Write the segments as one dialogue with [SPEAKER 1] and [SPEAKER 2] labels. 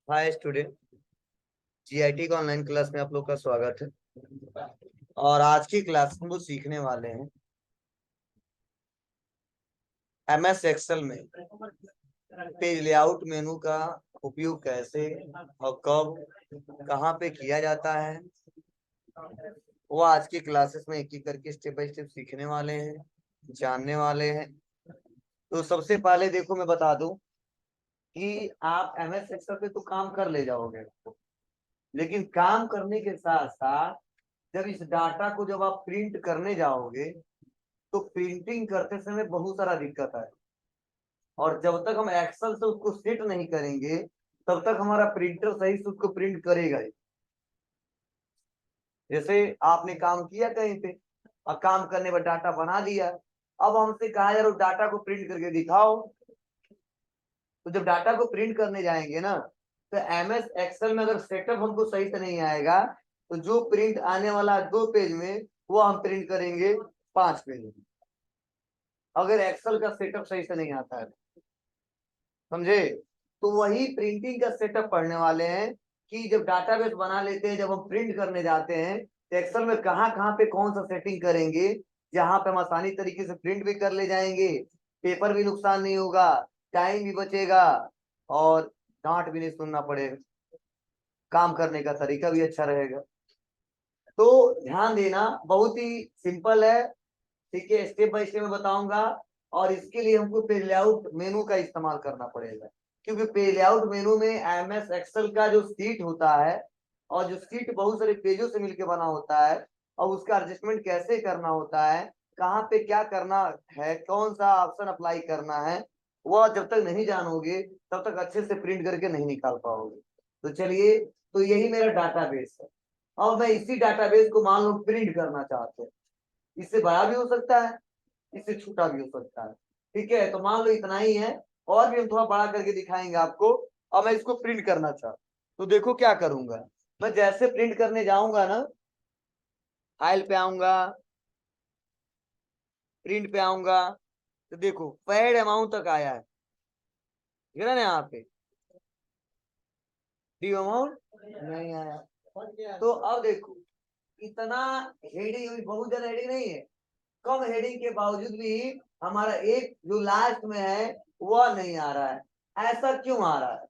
[SPEAKER 1] Hi student. GIT का online class में आप लोग का स्वागत है। और आज की क्लास में हम लोग सीखने वाले हैं एमएस एक्सेल में पेज लेआउट मेनू का उपयोग कैसे और कब कहाँ पे किया जाता है। वो आज की क्लासेस में एक एक करके स्टेप बाय स्टेप सीखने वाले हैं, जानने वाले हैं। तो सबसे पहले देखो मैं बता दूं कि आप एमएस एक्सेल पे तो काम कर ले जाओगे, लेकिन काम करने के साथ साथ जब इस डाटा को जब आप प्रिंट करने जाओगे तो प्रिंटिंग करते समय बहुत सारा दिक्कत है। और जब तक हम एक्सेल से उसको सेट नहीं करेंगे तब तक हमारा प्रिंटर सही से उसको प्रिंट करेगा ही। जैसे आपने काम किया कहीं पे और काम करने पर डाटा बना दिया, अब हमसे कहा यार उस डाटा को प्रिंट करके दिखाओ। तो जब डाटा को प्रिंट करने जाएंगे ना, तो एमएस एक्सेल में अगर सेटअप हमको सही से नहीं आएगा तो जो प्रिंट आने वाला 2 पेज में वो हम प्रिंट करेंगे 5 पेज में, अगर एक्सेल का सेटअप सही से नहीं आता है। समझे? तो वही प्रिंटिंग का सेटअप पढ़ने वाले हैं कि जब डाटाबेस बना लेते हैं, जब हम प्रिंट करने जाते हैं तो एक्सेल में कहाँ कहाँ पे कौन सा सेटिंग करेंगे जहां पे हम आसानी तरीके से प्रिंट भी कर ले जाएंगे, पेपर भी नुकसान नहीं होगा, टाइम भी बचेगा और डांट भी नहीं सुनना पड़ेगा, काम करने का तरीका भी अच्छा रहेगा। तो ध्यान देना, बहुत ही सिंपल है। ठीक है, स्टेप बाय स्टेप में बताऊंगा। और इसके लिए हमको पेज लेआउट मेनू का इस्तेमाल करना पड़ेगा, क्योंकि पेज लेआउट मेनू में एमएस एक्सेल का जो सीट होता है और जो सीट बहुत सारे पेजों से मिलकर बना होता है, और उसका एडजस्टमेंट कैसे करना होता है, कहाँ पे क्या करना है, कौन सा ऑप्शन अप्लाई करना है, वह जब तक नहीं जानोगे तब तक अच्छे से प्रिंट करके नहीं निकाल पाओगे। तो चलिए, तो यही मेरा डाटाबेस है। और मैं इसी डाटाबेस को मान लो प्रिंट करना चाहते हैं। इससे बड़ा भी हो सकता है, इससे छोटा भी हो सकता है। ठीक है, तो मान लो इतना ही है, और भी हम थोड़ा बड़ा करके दिखाएंगे आपको। और मैं इसको प्रिंट करना चाहता, तो देखो क्या करूंगा। मैं जैसे प्रिंट करने जाऊंगा ना, फाइल पे आऊंगा, प्रिंट पे आऊंगा, तो देखो पेड अमाउंट तक आया है, ठीक है ना? यहाँ पे ड्यू अमाउंट नहीं आया। तो अब देखो, इतना हेडिंग, बहुत ज्यादा हेडिंग नहीं है, कम हेडिंग के बावजूद भी हमारा एक जो लास्ट में है वह नहीं आ रहा है। ऐसा क्यों आ रहा है?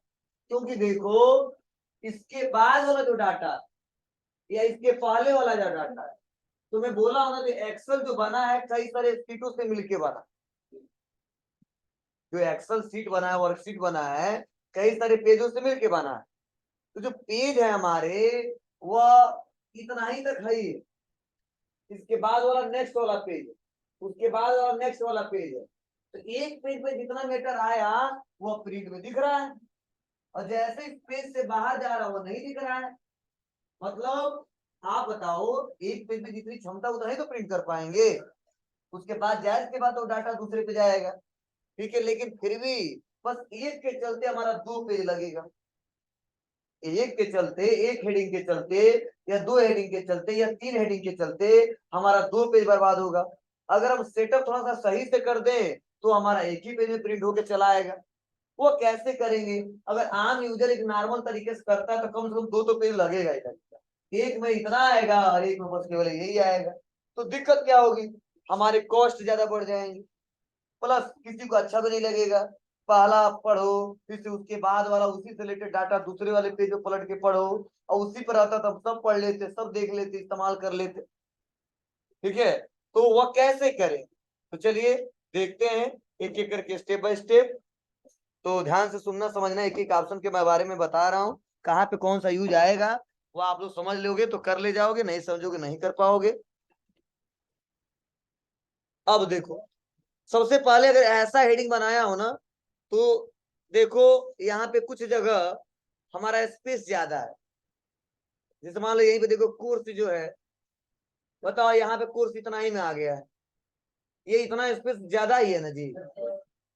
[SPEAKER 1] क्योंकि देखो, इसके बाद वाला जो डाटा या इसके पहले वाला जो डाटा है, तो मैं बोला हूं ना कि एक्सेल जो बना है कई सारे सीटों से मिलके बना। जो एक्सेल सीट बना है, वर्कशीट बना है, कई सारे पेजों से मिलके बना है। तो जो पेज है हमारे, वह इतना ही तक है ही। इसके बाद वाला नेक्स्ट वाला पेज, उसके बाद वाला नेक्स्ट वाला पेज है। तो एक पेज पे जितना मैटर आया वो प्रिंट में दिख रहा है, और जैसे इस पेज से बाहर जा रहा है वो नहीं दिख रहा है। मतलब आप बताओ, एक पेज में जितनी क्षमता उतना ही तो प्रिंट कर पाएंगे। उसके बाद जाए, के बाद तो डाटा दूसरे पे जाएगा। ठीक है, लेकिन फिर भी बस एक के चलते हमारा 2 पेज लगेगा। एक के चलते, एक हेडिंग के चलते, या 2 हेडिंग के चलते, या 3 हेडिंग के चलते हमारा 2 पेज बर्बाद होगा। अगर हम सेटअप थोड़ा सा सही से कर दें तो हमारा एक ही पेज में प्रिंट होकर चला आएगा। वो कैसे करेंगे? अगर आम यूजर एक नॉर्मल तरीके से करता है तो कम से कम 2 पेज लगेगा ही। एक में इतना आएगा और एक में बस केवल यही आएगा। तो दिक्कत क्या होगी? हमारे कॉस्ट ज्यादा बढ़ जाएंगे, प्लस किसी को अच्छा भी नहीं लगेगा। पहला आप पढ़ो, फिर से उसके बाद वाला उसी से रिलेटेड डाटा दूसरे वाले पेज पे पलट के पढ़ो, और उसी पर आता तब सब पढ़ लेते, सब देख लेते, इस्तेमाल कर लेते। ठीक है, तो वह कैसे करें? तो चलिए देखते हैं एक एक करके, स्टेप बाय स्टेप। तो ध्यान से सुनना, समझना, एक एक ऑप्शन के मैं बारे में बता रहा हूँ, कहाँ पे कौन सा यूज आएगा। वो आप लोग समझ लोगे तो कर ले जाओगे, नहीं समझोगे नहीं कर पाओगे। अब देखो, सबसे पहले अगर ऐसा हेडिंग बनाया हो ना, तो देखो यहाँ पे कुछ जगह हमारा स्पेस ज्यादा है। जैसे मान लो यहीं पे देखो कोर्स जो है, बताओ यहाँ पे कोर्स इतना ही में आ गया है, ये इतना स्पेस ज्यादा ही है ना जी।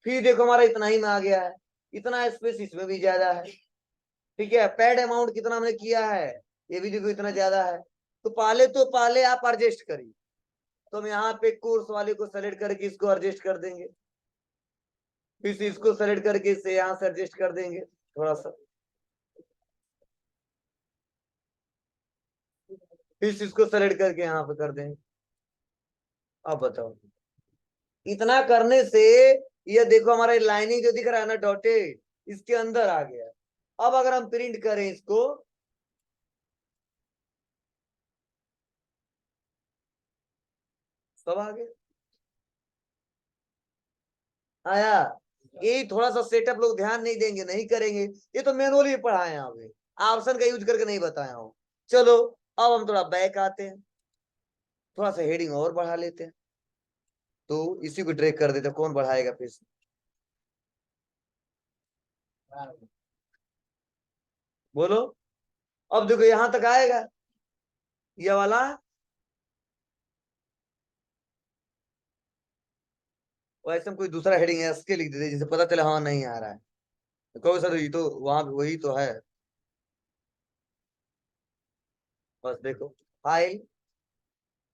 [SPEAKER 1] फिर देखो हमारा इतना ही में आ गया है, इतना स्पेस इसमें भी ज्यादा है। ठीक है, पेड अमाउंट कितना हमने किया है, ये भी देखो इतना ज्यादा है। तो पहले आप एडजस्ट करिए। तो हम यहाँ पे कोर्स वाले को सेलेक्ट करके इसको एडजस्ट कर देंगे, फिर से इसको सेलेक्ट करके इससे यहाँ से एडजस्ट कर देंगे थोड़ा सा। फिर इसको सेलेक्ट करके यहाँ पे कर देंगे। अब बताओ, इतना करने से ये देखो हमारा लाइनिंग जो दिख रहा है ना डॉटेड, इसके अंदर आ गया। अब अगर हम प्रिंट करें इसको, सब आ गया, आया। यही थोड़ा सा सेटअप लोग ध्यान नहीं देंगे, नहीं करेंगे। ये तो मैनुअली पढ़ाए यहाँ पे, ऑप्शन का यूज करके नहीं बताया हूँ। चलो अब हम थोड़ा बैक आते हैं, थोड़ा सा हेडिंग और बढ़ा लेते हैं। तो इसी को ड्रैग कर देते हैं, कौन बढ़ाएगा फिर से? बोलो। अब देखो यहां तक आएगा ये वाला। वैसे हम कोई दूसरा हेडिंग एस के लिख देते जिसे पता चले हाँ नहीं आ रहा है, तो कहो सर ये तो वहां वही तो है। बस देखो, फाइल,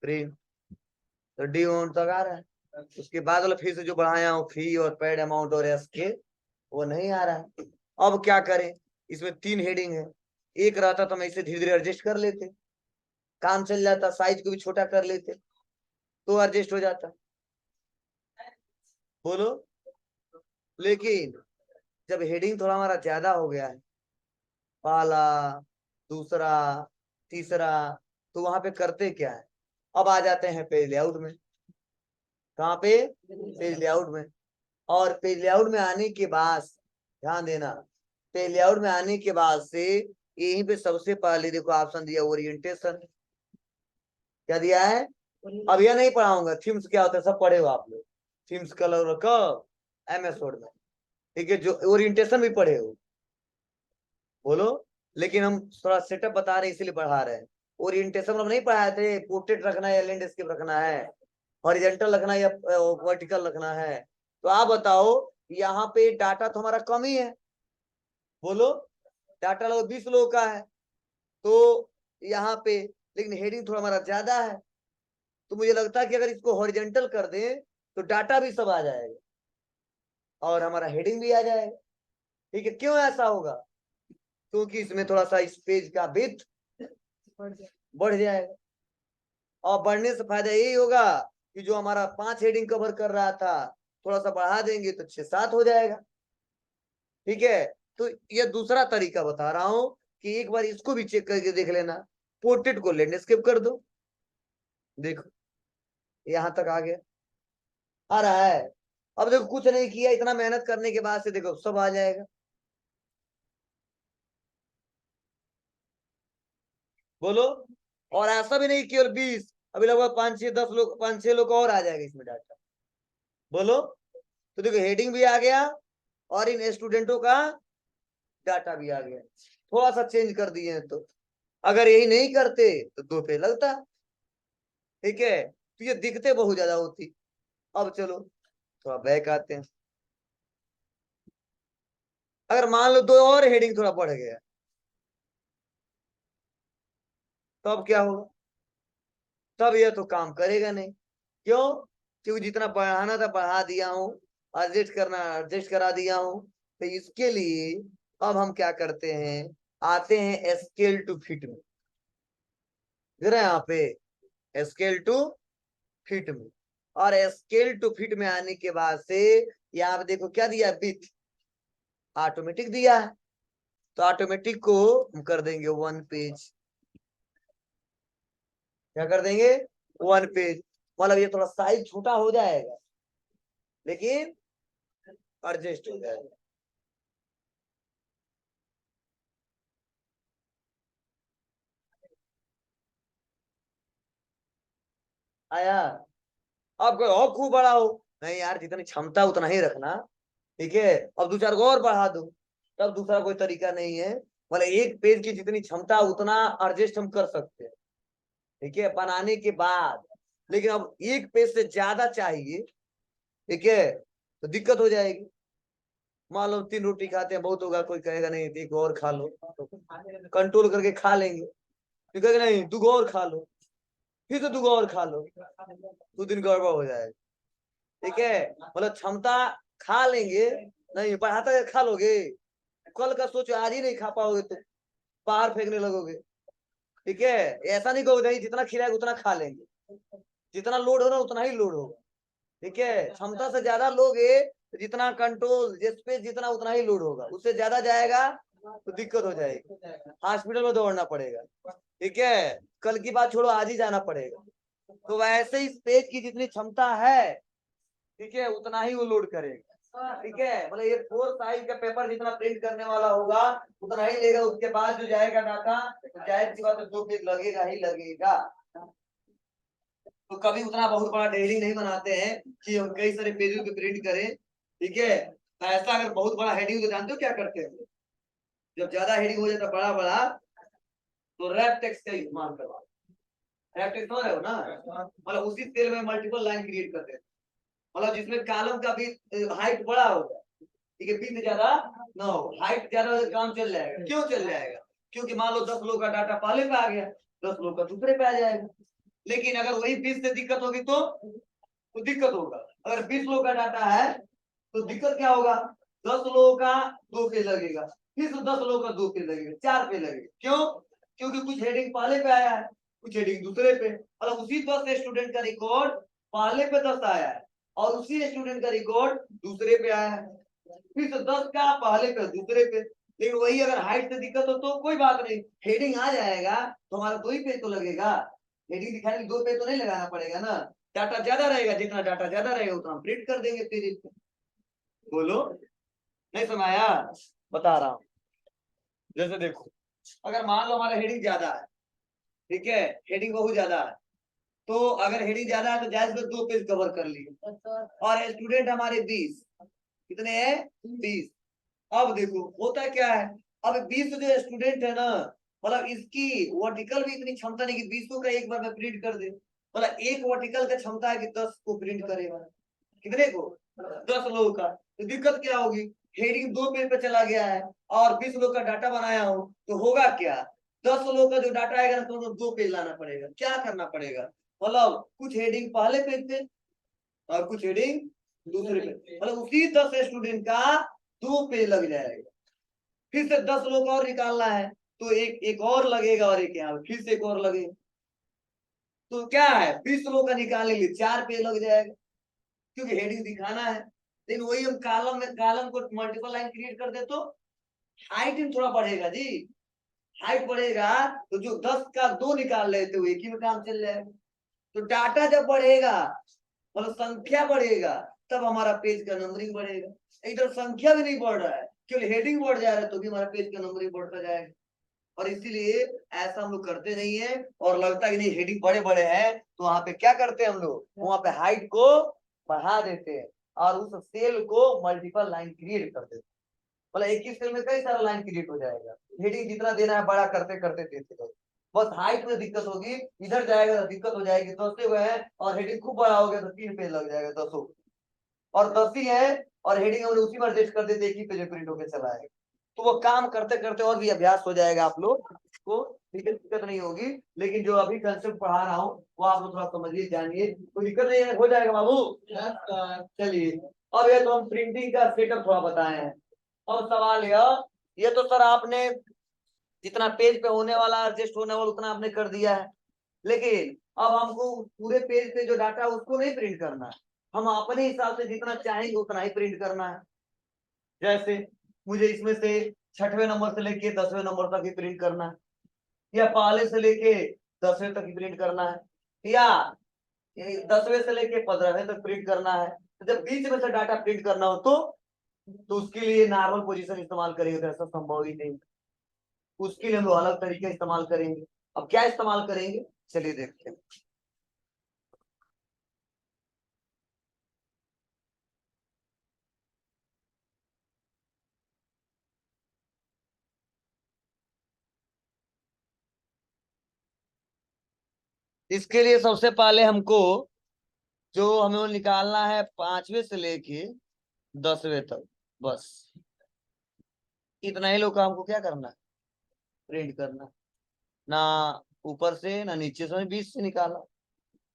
[SPEAKER 1] प्रिंट, तो डी ऑन तक आ रहा है। उसके बाद वाला फिर से जो बढ़ाया हूँ फी और पेड अमाउंट और एस के, वो नहीं आ रहा है। अब क्या करें, इसमें 3 हेडिंग है। एक रहता तो मैं इसे धीरे धीरे एडजस्ट कर लेते, काम चल जाता, साइज को भी छोटा कर लेते तो एडजस्ट हो जाता। बोलो। लेकिन जब हेडिंग थोड़ा हमारा ज्यादा हो गया है, पहला, दूसरा, तीसरा, तो वहां पे करते क्या है, अब आ जाते हैं पेज लेआउट में। कहाँ पे? पेज लेआउट में। और पेज लेआउट में आने के बाद ध्यान देना, पेज लेआउट में आने के बाद से यहीं पे सबसे पहले देखो ऑप्शन दिया ओरिएंटेशन। क्या दिया है? अब यह नहीं पढ़ाऊंगा थीम्स क्या होता है, सब पढ़े हो आप लोग। थीम्स कलर कब? MS वर्ड में। ठीक है, जो ओरिएंटेशन भी पढ़े हो। बोलो। लेकिन हम थोड़ा सेटअप बता रहे हैं इसलिए पढ़ा रहे हैं। ओरिएंटेशन हम नहीं पढ़ाए थे, पोर्ट्रेट रखना है या लैंडस्केप रखना है, हॉरिजॉन्टल रखना है या वर्टिकल रखना है। तो आप बताओ, यहाँ पे डाटा तो हमारा कम ही है। बोलो। डाटा लोग 20 लोगों का है, तो यहाँ पे, लेकिन हेडिंग थोड़ा हमारा ज्यादा है। तो मुझे लगता है कि अगर इसको हॉरिजॉन्टल कर दें तो डाटा भी सब आ जाएगा और हमारा हेडिंग भी आ जाएगा। ठीक है, क्यों ऐसा होगा? क्योंकि इसमें थोड़ा सा इस पेज का विड्थ बढ़ जाएगा। और बढ़ने से फायदा यही होगा कि जो हमारा 5 हेडिंग कवर कर रहा था, थोड़ा सा बढ़ा देंगे तो 6-7 हो जाएगा। ठीक है, तो ये दूसरा तरीका बता रहा हूं कि एक बार इसको भी चेक करके देख लेना। पोर्ट्रेट को लैंडस्केप कर दो, देखो यहां तक आ गया, आ रहा है। अब देखो कुछ नहीं किया, इतना मेहनत करने के बाद से देखो सब आ जाएगा। बोलो। और ऐसा भी नहीं केवल 20, अभी लगभग 5-6-10 लोग, 5-6 लोग और आ जाएगा इसमें डाटा। बोलो। तो देखो हेडिंग भी आ गया और इन स्टूडेंटों का डाटा भी आ गया, थोड़ा सा चेंज कर दिए हैं। तो अगर यही नहीं करते तो 2 पे लगता। ठीक है, तो ये दिक्कतें बहुत ज्यादा होती। अब चलो थोड़ा बैक आते हैं। अगर मान लो 2 और हेडिंग थोड़ा बढ़ गया, तो अब क्या होगा? तब यह तो काम करेगा नहीं। क्यों? क्योंकि जितना बढ़ाना था बढ़ा दिया हूं, एडजस्ट करना एडजस्ट करा दिया हूं। तो इसके लिए अब हम क्या करते हैं, आते हैं स्केल टू फिट में। जरा यहाँ पे स्केल टू फिट में। और स्केल टू फिट में आने के बाद से यहाँ पे देखो क्या दिया, विथ ऑटोमेटिक दिया है। तो ऑटोमेटिक को हम कर देंगे 1 पेज। क्या कर देंगे? 1 पेज। मतलब ये थोड़ा साइज छोटा हो जाएगा लेकिन एडजस्ट हो जाएगा। आया। अब कोई और खूब बड़ा हो, नहीं यार जितनी क्षमता उतना ही रखना। ठीक है, अब 2-4 को और बढ़ा दो, तब दूसरा कोई तरीका नहीं है। मतलब एक पेज की जितनी क्षमता उतना एडजस्ट हम कर सकते हैं। ठीक है, बनाने के बाद। लेकिन अब एक पेज से ज्यादा चाहिए, ठीक है, तो दिक्कत हो जाएगी। मान लो 3 रोटी खाते हैं, बहुत होगा, कोई कहेगा नहीं एक और खा लो, तो कंट्रोल करके खा लेंगे। फिर कहेगा नहीं 2 और खा लो, फिर तो 2 और खा लो, 2 दिन गड़बड़ हो जाएगा। ठीक है, मतलब क्षमता खा लेंगे, नहीं बढ़ाता खा लोगे, कल का सोचो आज ही नहीं खा पाओगे तो बाहर फेंकने लगोगे। ठीक है, ऐसा नहीं कहो नहीं जितना खिलाएगा उतना खा लेंगे, जितना लोड हो ना उतना ही लोड होगा। ठीक है, क्षमता से ज्यादा लोगे तो जितना कंट्रोल जिस पे जितना उतना ही लोड होगा, उससे ज्यादा जाएगा तो दिक्कत हो जाएगी, हॉस्पिटल में दौड़ना पड़ेगा। ठीक है, कल की बात छोड़ो, आज ही जाना पड़ेगा। तो वैसे ही पेज की जितनी क्षमता है, ठीक है, उतना ही वो लोड करेगा। ठीक है, मतलब ये 4 साइज का पेपर जितना प्रिंट करने वाला होगा उतना ही लेगा, उसके बाद जो जाएगा डाटा तो जाहिर सी बात है 2 पेज लगेगा ही लगेगा। तो कभी उतना बहुत बड़ा डेयरी नहीं बनाते हैं कि हम कई सारे पेजों पे प्रिंट करें। ठीक है, तो ऐसा अगर बहुत बड़ा हेडिंग तो जानते हो क्या करते हैं, जब ज्यादा हेडिंग हो जाता बड़ा बड़ा तो रैप टेक्स्ट का इस्तेमाल करवा, रैप टेक्स्ट समझ रहे हो ना, मतलब उसी सेल में मल्टीपल लाइन क्रिएट करते हैं, मतलब जिसमें कॉलम का भी हाइट बड़ा होगा, ठीक है, बीच ज्यादा ना हो, हाइट ज्यादा हो तो काम चल जाएगा। क्यों चल जाएगा? क्योंकि मान लो 10 लोग का डाटा पहले पे आ गया, 10 लोग का दूसरे पे आ जाएगा। लेकिन अगर वही 20 से दिक्कत होगी तो दिक्कत होगा। अगर 20 लोग का डाटा है तो दिक्कत क्या होगा, 10 लोगों का 2 पेज लगेगा, फिर 10 लोगों का 2 पेज लगेगा, 4 पेज लगेगा। क्यों? क्योंकि कुछ हेडिंग पहले पे आया है, कुछ हेडिंग दूसरे पे, मतलब उसी 10 स्टूडेंट का रिकॉर्ड पहले पे 10 आया है और उसी स्टूडेंट का रिकॉर्ड दूसरे पे आया है, फिर तो 10 का पहले पे दूसरे पे। लेकिन वही अगर हाइट से दिक्कत हो तो कोई बात नहीं, हेडिंग आ जाएगा तो हमारा 2 ही पेज तो लगेगा, हेडिंग दिखाने 2 पेज तो नहीं लगाना पड़ेगा ना। डाटा ज्यादा रहेगा, जितना डाटा ज्यादा रहेगा उतना हम प्रिंट कर देंगे पेज पे। बोलो, नहीं सुनाया? बता रहा हूँ, जैसे देखो, अगर मान लो हमारा हेडिंग ज्यादा है, ठीक है, हेडिंग बहुत ज्यादा है, तो अगर हेडिंग ज्यादा है तो जायज में 2 पेज कवर कर लिए, और स्टूडेंट हमारे 20, कितने हैं? 20। अब देखो होता क्या है, अब 20 जो स्टूडेंट है ना, मतलब इसकी वर्टिकल भी इतनी क्षमता नहीं कि 20 का एक बार में प्रिंट कर दे, मतलब एक वर्टिकल का क्षमता है कि 10 को प्रिंट करेगा, कितने को? 10 लोगों का। तो दिक्कत क्या होगी, हेडिंग 2 पेज पे चला गया है और 20 लोग का डाटा बनाया हो तो होगा क्या, 10 लोग का जो डाटा आएगा ना तो 2 पेज लाना पड़ेगा। क्या करना पड़ेगा, मतलब कुछ हेडिंग पहले पेज पे और कुछ हेडिंग दूसरे पे, मतलब उसी 10 स्टूडेंट का 2 पेज लग जाएगा। फिर से 10 लोग और निकालना है तो एक और लगेगा, और एक यहाँ फिर से एक और लगेगा, तो क्या है 20 लोग का निकालने के लिए 4 पेज लग जाएगा, क्योंकि हेडिंग दिखाना है। लेकिन वही हम कॉलम को मल्टीपल लाइन क्रिएट कर दे तो हाइट में थोड़ा बढ़ेगा जी, हाइट बढ़ेगा तो जो 10 का 2 निकाल लेते हुए एक ही में काम चल जाएगा। तो डाटा जब बढ़ेगा मतलब संख्या बढ़ेगा तब हमारा पेज का नंबरिंग बढ़ेगा, इधर संख्या भी नहीं बढ़ रहा है, केवल हेडिंग बढ़ जा रहा है तो भी हमारा पेज का नंबरिंग बढ़ता जाएगा। और इसीलिए ऐसा हम लोग करते नहीं है, और लगता है कि नहीं हेडिंग बड़े बड़े हैं तो वहां पे क्या करते हैं हम लोग, वहां पे हाइट को बढ़ा देते हैं और उस सेल को मल्टीपल लाइन क्रिएट कर देते हैं, मतलब एक ही सेल में कई सारा लाइन क्रिएट हो जाएगा, हेडिंग जितना देना है बड़ा करते करते देते जाओ। बस हाइट में दिक्कत होगी, इधर जाएगा तो दिक्कत हो जाएगी, 10 हुए हैं और हेडिंग खूब बड़ा हो गया तो 3 पेज लग जाएगा 10, और 10 ही है और हेडिंग हमने उसी में एडजस्ट कर देते एक ही पेज प्रिंट होकर चला आएगा। तो वो काम करते करते और भी अभ्यास हो जाएगा आप लोग को, ठीक है, दिक्कत नहीं होगी। लेकिन जो अभी कंसेप्ट पढ़ा रहा हूँ वो आप लोग थोड़ा समझिए जानिए, कोई दिक्कत नहीं है, हो जाएगा बाबू। चलिए, अब ये तो हम प्रिंटिंग का सेटअप थोड़ा बताए हैं। अब सवाल ये तो सर आपने जितना पेज पे होने वाला एडजस्ट होने वाला उतना आपने कर दिया है, लेकिन अब हमको पूरे पेज पे जो डाटा है उसको नहीं प्रिंट करना है, हम अपने हिसाब से जितना चाहेंगे उतना ही प्रिंट करना है। जैसे मुझे इसमें से 6वें नंबर से लेके 10वें नंबर तक ही प्रिंट करना है, या पहले से लेके 10वें तक ही प्रिंट करना है, या 10वें से लेके 15वें तक प्रिंट करना है। तो जब बीच में से डाटा प्रिंट करना हो तो उसके लिए नॉर्मल पोजीशन इस्तेमाल करेंगे, तो ऐसा संभव ही नहीं, उसके लिए हम लोग अलग तरीके इस्तेमाल करेंगे। अब क्या इस्तेमाल करेंगे, चलिए देखते हैं। इसके लिए सबसे पहले हमको जो हमें वो निकालना है 5वें से लेके 10वें तक, बस इतना ही लोग का हमको क्या करना है, प्रिंट करना, ना ऊपर से ना नीचे से, 20 से निकाला,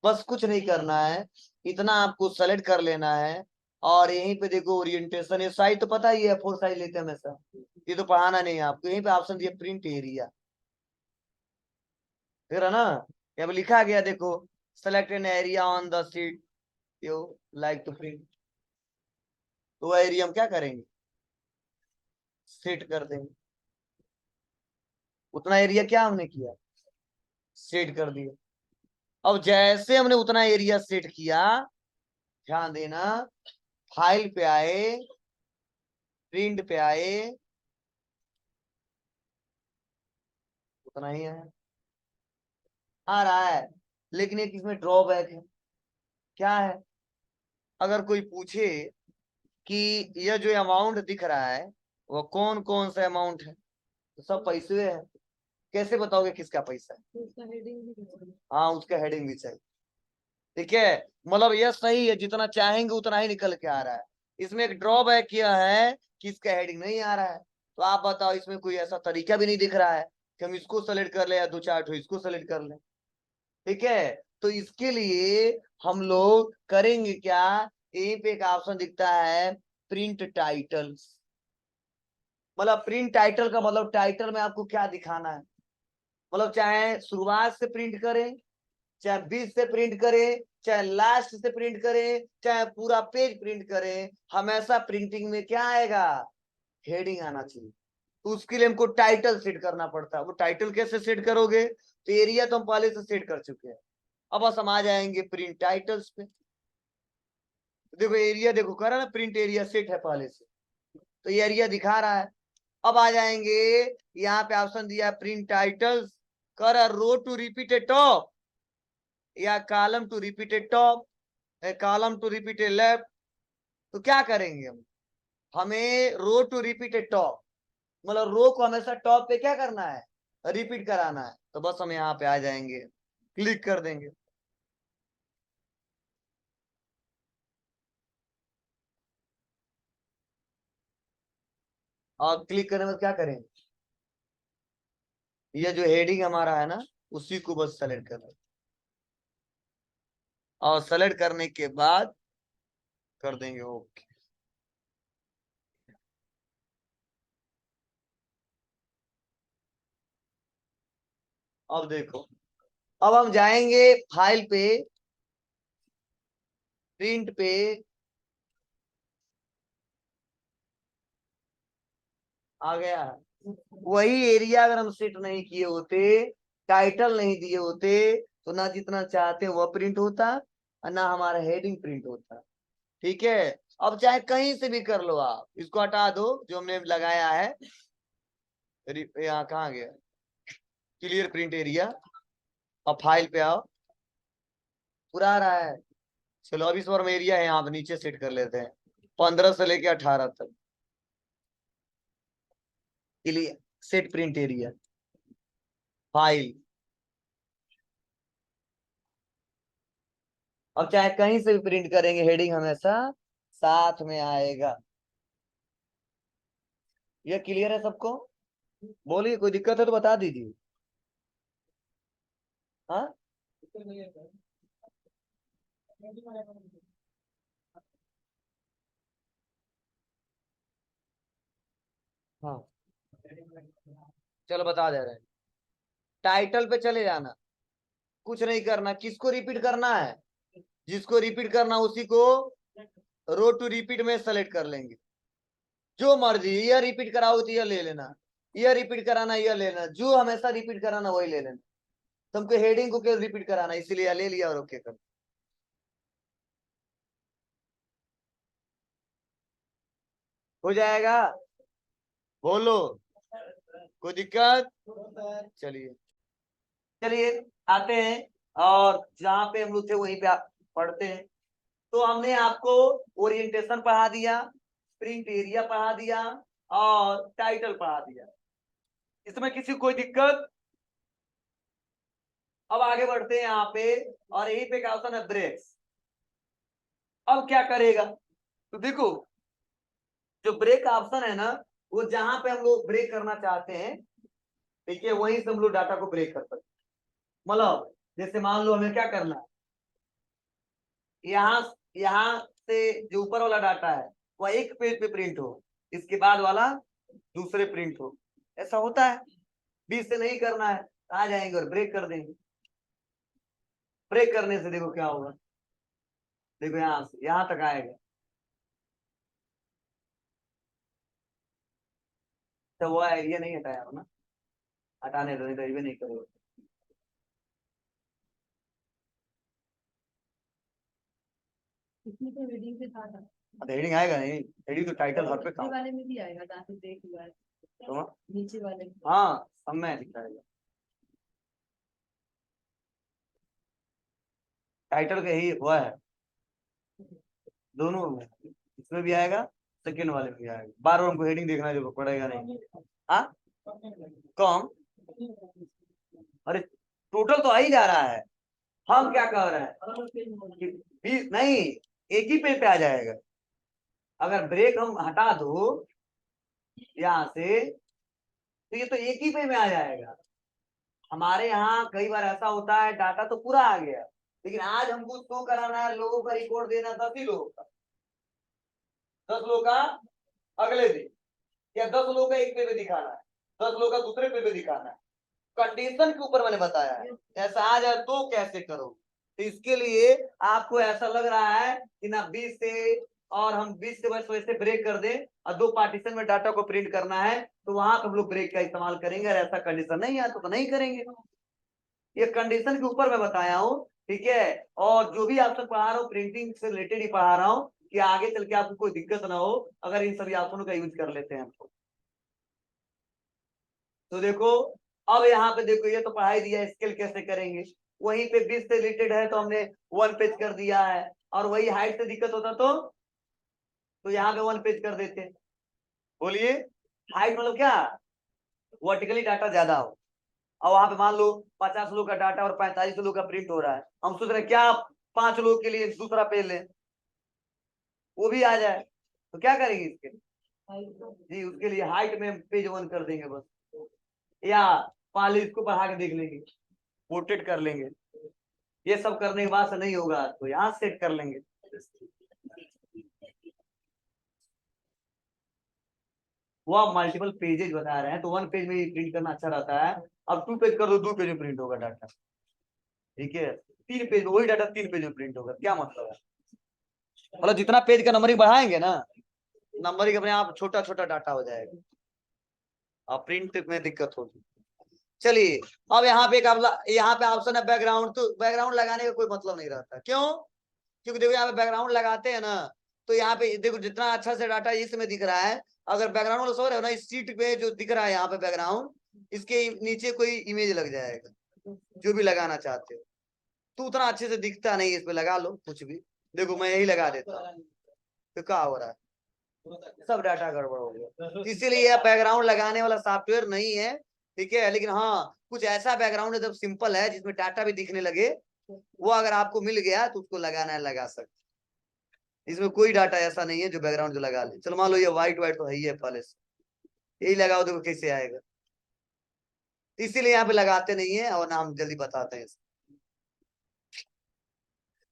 [SPEAKER 1] बस कुछ नहीं करना है, इतना आपको सेलेक्ट कर लेना है। और यहीं पे देखो ओरिएंटेशन, ये साइज तो पता ही है, 4 साइज लेते हैं हमेशा, ये तो पढ़ाना नहीं है आपको, यहीं पे ऑप्शन दिया प्रिंट एरिया, फिर है ना, यहाँ पे लिखा गया देखो, select an area on the sheet you like to print. तो वो एरिया हम क्या करेंगे, सेट कर देंगे। उतना एरिया क्या हमने किया, सेट कर दिया। अब जैसे हमने उतना एरिया सेट किया, ध्यान देना, फाइल पे आए, प्रिंट पे आए, उतना ही है, आ रहा है। लेकिन एक इसमें ड्रॉबैक है। क्या है, अगर कोई पूछे कि यह जो अमाउंट दिख रहा है वो कौन कौन सा अमाउंट है, तो सब पैसे है, कैसे बताओगे किसका पैसा है। हाँ, उसका हेडिंग भी चाहिए। ठीक है, मतलब यह सही है, जितना चाहेंगे उतना ही निकल के आ रहा है। इसमें एक ड्रॉबैक यह है कि इसका हेडिंग नहीं आ रहा है। तो आप बताओ, इसमें कोई ऐसा तरीका भी नहीं दिख रहा है कि हम इसको सेलेक्ट कर ले या दो चार ठो इसको सेलेक्ट कर ले। ठीक है, तो इसके लिए हम लोग करेंगे क्या, यहीं पे एक ऑप्शन दिखता है, प्रिंट टाइटल्स। मतलब प्रिंट टाइटल का मतलब टाइटल में आपको क्या दिखाना है, मतलब चाहे शुरुआत से प्रिंट करें, चाहे बीच से प्रिंट करें, चाहे लास्ट से प्रिंट करें, चाहे पूरा पेज प्रिंट करें, हमेशा प्रिंटिंग में क्या आएगा, हेडिंग आना चाहिए। तो उसके लिए हमको टाइटल सेट करना पड़ता है। वो टाइटल कैसे सेट करोगे, तो एरिया तो हम पहले से सेट कर चुके हैं। अब बस हम आ जाएंगे प्रिंट टाइटल्स पे। देखो एरिया, देखो करा ना, प्रिंट एरिया सेट है पहले से, तो ये एरिया दिखा रहा है। अब आ जाएंगे, यहाँ पे ऑप्शन दिया है प्रिंट टाइटल्स, कर रो टू रिपीटेड टॉप या column to repeated top, column to repeated left. तो क्या करेंगे हम, हमें रो टू रिपीटेड टॉप, मतलब रो को हमेशा टॉप पे क्या करना है, रिपीट कराना है। तो बस हम यहाँ पे आ जाएंगे, क्लिक कर देंगे। और क्लिक करने में क्या करेंगे, ये जो हेडिंग हमारा है ना, उसी को बस सेलेक्ट करना है। और सेलेक्ट करने के बाद कर देंगे ओके। अब देखो, अब हम जाएंगे फाइल पे, प्रिंट पे, आ गया। वही एरिया अगर हम सेट नहीं किए होते, टाइटल नहीं दिए होते, तो ना जितना चाहते वह प्रिंट होता और ना हमारा हेडिंग प्रिंट होता। ठीक है, अब चाहे कहीं से भी कर लो, आप इसको हटा दो जो हमने लगाया है। यहाँ कहाँ गया, क्लियर प्रिंट एरिया। अब फाइल पे आओ, पूरा आ रहा है। चलो अब इस बार में एरिया है, यहाँ पे नीचे सेट कर लेते हैं, 15 से लेके 18 तक। Clear, set print area, file. अब चाहे कहीं से भी प्रिंट करेंगे, हेडिंग हमेशा साथ में आएगा। ये क्लियर है सबको, बोलिए कोई दिक्कत है तो बता दीजिए। हाँ, हाँ, चलो बता दे रहे हैं। टाइटल पे चले जाना, कुछ नहीं करना, किसको रिपीट करना है, जिसको रिपीट करना उसी को रो टू रिपीट में सेलेक्ट कर लेंगे। जो मर्जी, यह रिपीट कराओ तो यह ले लेना, यह रिपीट कराना यह लेना, जो हमेशा रिपीट कराना वही ले लेना। तुमको हेडिंग को क्यों रिपीट कराना, इसीलिए यह ले लिया और ओके कर। हो जाएगा, बोलो, कोई दिक्कत। चलिए, चलिए आते हैं, और जहाँ पे हम लोग थे वहीं पे आप पढ़ते हैं। तो हमने आपको ओरिएंटेशन पढ़ा दिया, प्रिंट एरिया पढ़ा दिया, और टाइटल पढ़ा दिया। इसमें किसी को कोई दिक्कत। अब आगे बढ़ते हैं यहाँ पे, और यहीं पे क्या ऑप्शन है, ब्रेक्स। अब क्या करेगा, तो देखो, जो ब्रेक ऑप्शन है ना, वो जहां पे हम लोग ब्रेक करना चाहते हैं, ठीक है, वहीं से हम लोग डाटा को ब्रेक कर सकते हैं। मतलब जैसे मान लो हमें क्या करना है, यहाँ यहाँ से जो ऊपर वाला डाटा है वह एक पेज पे प्रिंट हो, इसके बाद वाला दूसरे प्रिंट हो, ऐसा होता है। बीच से नहीं करना है, आ जाएंगे और ब्रेक कर देंगे। ब्रेक करने से देखो क्या होगा, देखो यहाँ से यहाँ तक आएगा। तो वो एरिया नहीं हटाया हो ना, हटाने दो, नहीं तो ये भी नहीं करोगे।
[SPEAKER 2] इसमें तो रीडिंग के साथ
[SPEAKER 1] हेडिंग आएगा नहीं, हेडिंग तो टाइटल हर पे
[SPEAKER 2] नीचे
[SPEAKER 1] काम।
[SPEAKER 2] वाले में भी आएगा, जहाँ से देख हुआ है
[SPEAKER 1] तो
[SPEAKER 2] नीचे वाले में।
[SPEAKER 1] हाँ सब में दिखाएगा, टाइटल का ही हुआ है दोनों में, इसमें भी आएगा सेकंड वाले में भी आएगा। बार बार हमको हेडिंग देखना जो पड़ेगा नहीं। हाँ कम, अरे टोटल तो आ ही जा रहा है। हम क्या कह रहे हैं कि नहीं, एक ही पेज पे आ जाएगा। अगर ब्रेक हम हटा दो यहाँ से तो ये तो एक ही पेज में आ जाएगा। हमारे यहाँ कई बार ऐसा होता है डाटा तो पूरा आ गया, लेकिन आज हमको शो कराना है लोगों का रिकॉर्ड देना 10 ही लोगों का, 10 लोगों का अगले दिन, या 10 लोगों का एक पे भी दिखाना है, 10 लोगों का दूसरे पे भी दिखाना है। कंडीशन के ऊपर मैंने बताया है, ऐसा आ जाए तो कैसे करो। तो इसके लिए आपको ऐसा लग रहा है कि ना 20 से, और हम 20 से बस वैसे ब्रेक कर दें और 2 पार्टीशन में डाटा को प्रिंट करना है, तो वहां हम लोग ब्रेक का इस्तेमाल करेंगे। और ऐसा कंडीशन नहीं है तो नहीं करेंगे। ये कंडीशन के ऊपर मैं बताया हूँ, ठीक है। और जो भी ऑप्शन पढ़ा रहा हूँ प्रिंटिंग से रिलेटेड ही पढ़ा रहा हूँ, कि आगे चल के आपको कोई दिक्कत ना हो अगर इन सभी ऑप्शनों का यूज कर लेते हैं हमको। तो देखो अब यहाँ पे देखो, ये तो पढ़ाई दिया स्केल कैसे करेंगे, वहीं पे 20 से रिलेटेड है तो हमने 1 पेज कर दिया है। और वही हाइट से दिक्कत होता तो यहाँ पे 1 पेज कर देते। बोलिए, हाइट मतलब क्या, वर्टिकली डाटा ज्यादा हो। और वहां पे मान लो 50 लोग का डाटा और 45 लोग का प्रिंट हो रहा है, हम सोच रहे क्या 5 लोग के लिए दूसरा पेज लें, वो भी आ जाए, तो क्या करेंगे इसके लिए? जी उसके लिए हाइट में पेज 1 कर देंगे बस, या पहले इसको बढ़ा के देख लेंगे, पोर्ट्रेट कर लेंगे। ये सब करने के बाद से नहीं होगा तो यहाँ सेट कर लेंगे। वो आप मल्टीपल पेजेज बता रहे हैं तो 1 पेज में ही प्रिंट करना अच्छा रहता है। अब 2 पेज कर दो, 2 पेज में प्रिंट होगा डाटा, ठीक है। 3 पेज में वही डाटा 3 पेज में प्रिंट होगा, क्या मतलब है? मतलब जितना पेज का नंबरिंग बढ़ाएंगे ना, नंबरिंग अपने आप छोटा छोटा डाटा हो जाएगा और प्रिंट में दिक्कत होगी। चलिए अब यहाँ पे यहाँ पे ऑप्शन है बैकग्राउंड, तो बैकग्राउंड लगाने का कोई मतलब नहीं रहता, क्यों? क्योंकि देखो यहाँ पे बैकग्राउंड लगाते हैं ना, तो यहाँ पे देखो जितना अच्छा से डाटा इसमें दिख रहा है, अगर बैकग्राउंड वाला सो रहे हो ना, इस सीट पे जो दिख रहा है यहाँ पे बैकग्राउंड, इसके नीचे कोई इमेज लग जाएगा जो भी लगाना चाहते हो, तो उतना अच्छे से दिखता नहीं। इस पे लगा लो कुछ भी, देखो मैं यही लगा देता हूँ, तो क्या हो रहा है, सब डाटा गड़बड़ हो गया। इसीलिए बैकग्राउंड लगाने वाला सॉफ्टवेयर नहीं है, ठीक है। लेकिन हाँ कुछ ऐसा बैकग्राउंड एकदम सिंपल है जिसमें डाटा भी दिखने लगे, वो अगर आपको मिल गया तो उसको लगाना है, लगा सकते। इसमें कोई डाटा ऐसा नहीं है जो बैकग्राउंड जो लगा ले। चलो मान लो ये व्हाइट व्हाइट तो है ही है पहले से, यही लगाओ देखो कैसे आएगा। इसीलिए यहाँ पे लगाते नहीं है और ना हम जल्दी बताते हैं।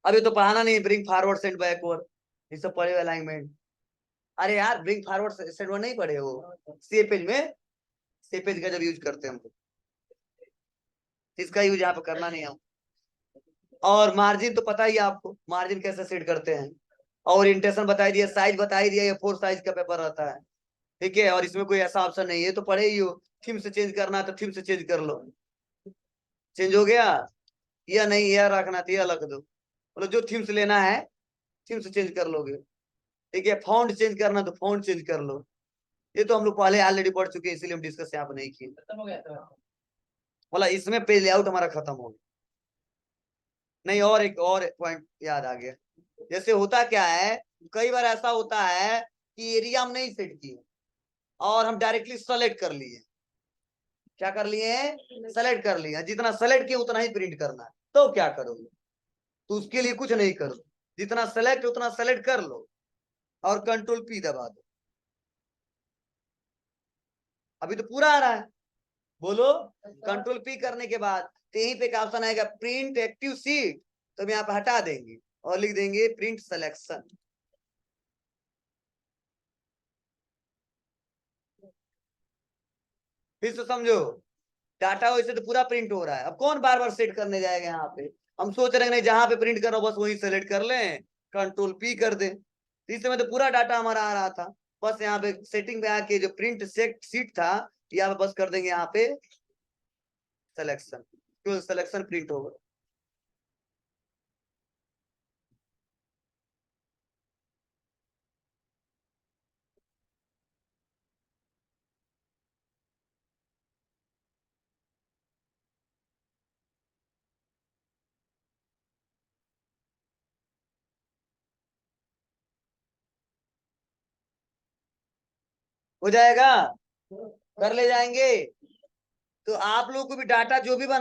[SPEAKER 1] अभी तो पढ़ाना नहीं, ब्रिंग फॉरवर्ड सेंड बैकवर्ड, ये सब पढ़े हुए अलाइनमेंट। अरे यार ब्रिंग फॉरवर्ड सेंड नहीं पढ़े हो, सी पेज में, सी पेज का जब यूज करते हैं हम तो, इसका यूज यहाँ पे करना नहीं हम। और मार्जिन तो पता ही है आपको, मार्जिन कैसे सेट करते हैं। और ओरिएंटेशन बता दिया, साइज बता ही दिया, ये 4 साइज का पेपर रहता है, ठीक है। और इसमें कोई ऐसा ऑप्शन नहीं है तो पढ़े ही हो, थीम से चेंज करना है तो थीम से चेंज कर लो। चेंज हो गया, या नहीं यह रखना तो यह रख दो, मतलब जो थीम से लेना है थीम से चेंज कर लोगे, ठीक है। फॉन्ट चेंज करना तो फॉन्ट चेंज कर लो। ये तो हम लोग पहले ऑलरेडी पढ़ चुके हैं, इसीलिए हम डिस्कस यहाँ पे नहीं किए। मतलब इसमें पेज लेआउट हमारा खत्म हो गया। नहीं, और एक और पॉइंट याद आ गया, जैसे होता क्या है, कई बार ऐसा होता है कि एरिया हम नहीं सेट किए और हम डायरेक्टली सेलेक्ट कर लिए। क्या कर लिए हैं? सेलेक्ट कर लिया, जितना सेलेक्ट किया उतना ही प्रिंट करना है, तो क्या करोगे? तो उसके लिए कुछ नहीं करो, जितना सेलेक्ट उतना सेलेक्ट कर लो और कंट्रोल पी दबा दो। अभी तो पूरा आ रहा है, बोलो। कंट्रोल पी करने के बाद तो यहीं पे क्या ऑप्शन आएगा, प्रिंट एक्टिव सीट, तो हम यहाँ पे हटा देंगे और लिख देंगे प्रिंट सिलेक्शन। फिर से समझो, डाटा वैसे तो पूरा प्रिंट हो रहा है, अब कौन बार बार सेट करने जाएगा यहाँ पे। हम सोच रहे हैं नहीं जहां पे प्रिंट कर रहा हूं बस वही सेलेक्ट कर लें, कंट्रोल पी कर दें। तो इस समय तो पूरा डाटा हमारा आ रहा था। बस यहाँ पे सेटिंग में आके जो प्रिंट सेट सीट था यहाँ पे बस कर देंगे यहाँ पे सिलेक्शन, तो सिलेक्शन प्रिंट होगा। हो जाएगा, कर ले जाएंगे। तो आप लोग को भी डाटा जो भी बना